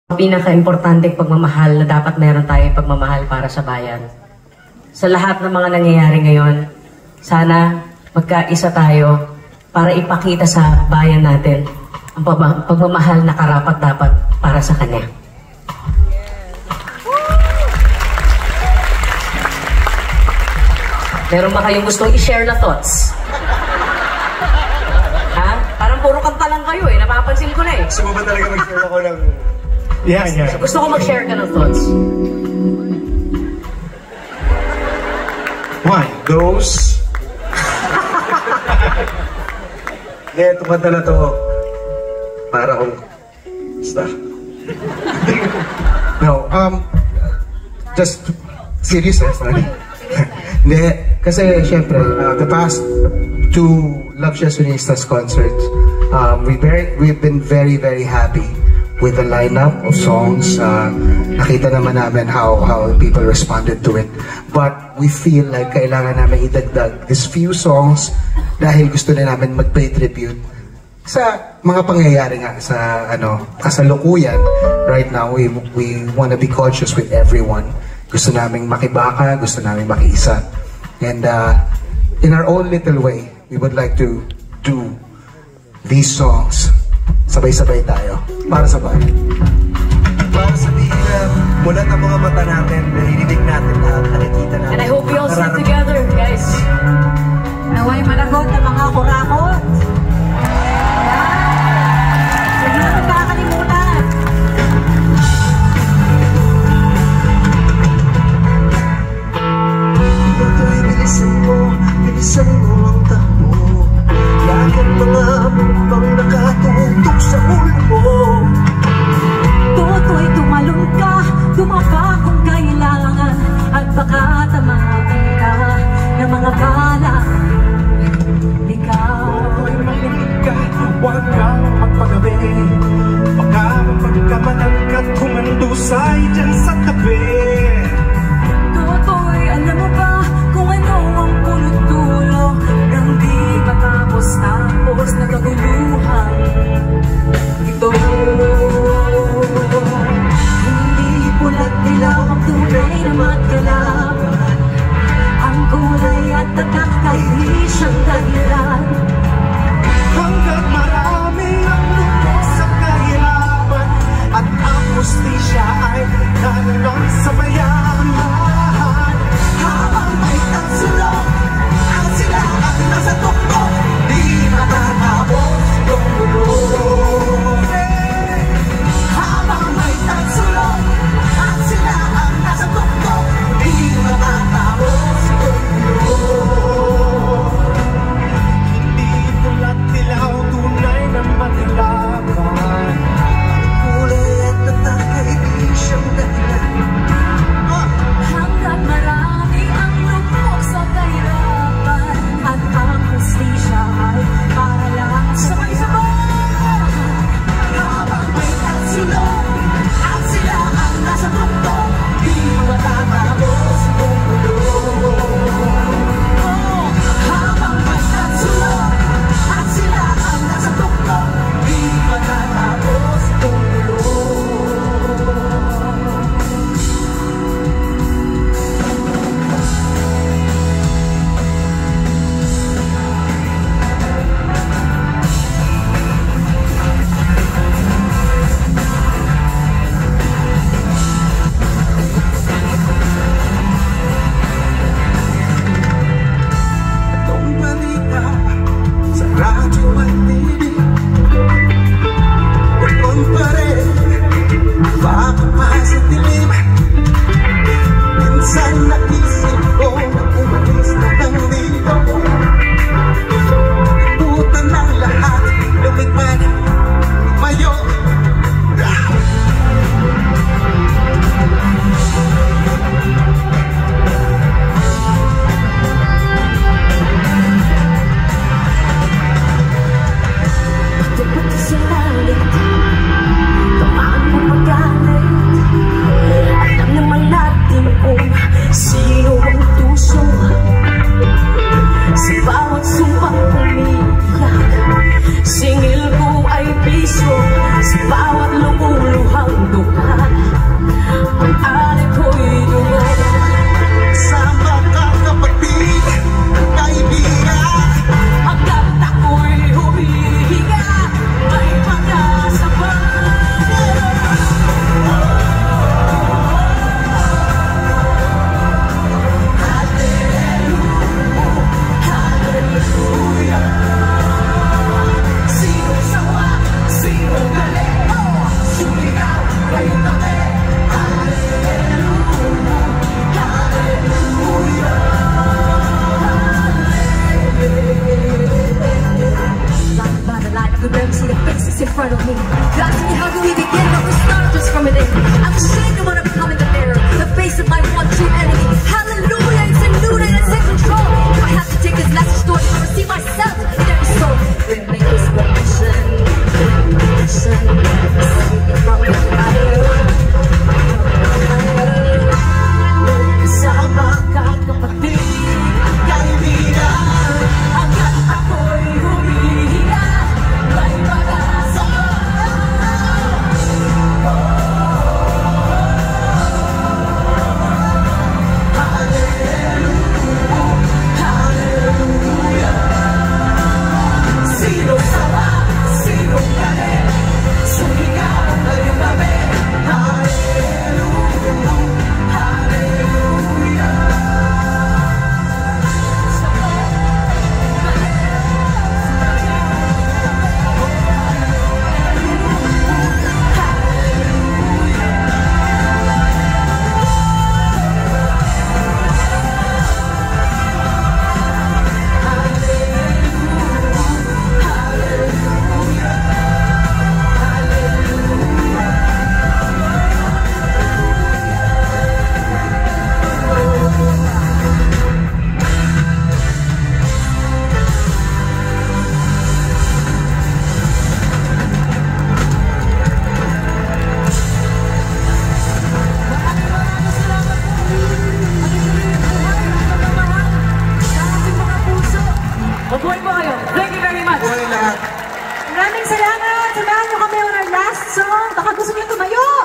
pinaka-importanteng pagmamahal na dapat meron tayong pagmamahal para sa bayan. Sa lahat ng mga nangyayari ngayon, sana magkaisa tayo para ipakita sa bayan natin ang pagmamahal na karapat-dapat para sa kanya. Meron ba kayong gustong i-share na thoughts? Ha? Parang puro kanta lang kayo eh. Napapansin ko na eh. Gusto mo ba talaga mag-share ako ng... Yeah. Gusto ko mag-share ka ng thoughts. One goes... Hindi, itong kanta na to, para kung... Basta. No, just serious sorry. Hindi, kasi syempre, the past two Love Fashionistas concerts, we've been very, very happy with the lineup of songs. Nakita naman namin how people responded to it. But we feel like kailangan namin idagdag these few songs dahil gusto na namin mag-pay tribute sa mga pangyayari nga sa kasalukuyan. Right now, we want to be conscious with everyone. Gusto naming makibaka, gusto naming makiisa. And in our own little way, we would like to do these songs. Sabay-sabay tayo. Para sa bayan. Para sabihin na mula ng mga mata natin, narinig natin lahat, nakikita natin. And I hope we all sing together, guys. Naway managot ng mga kurakot. Huwag na magkakalimutan. Toto'y bilisan mo ang takbo. Lahat mga bumbang nakatutok sa ulo mo. Toto'y tumalon ka, dumapa kung kailangan. At Mabuhay po kayo. Thank you very much. Buhay lahat. Maraming salamat. Samahan niyo kami on our last song. Baka gusto niyo tumayo.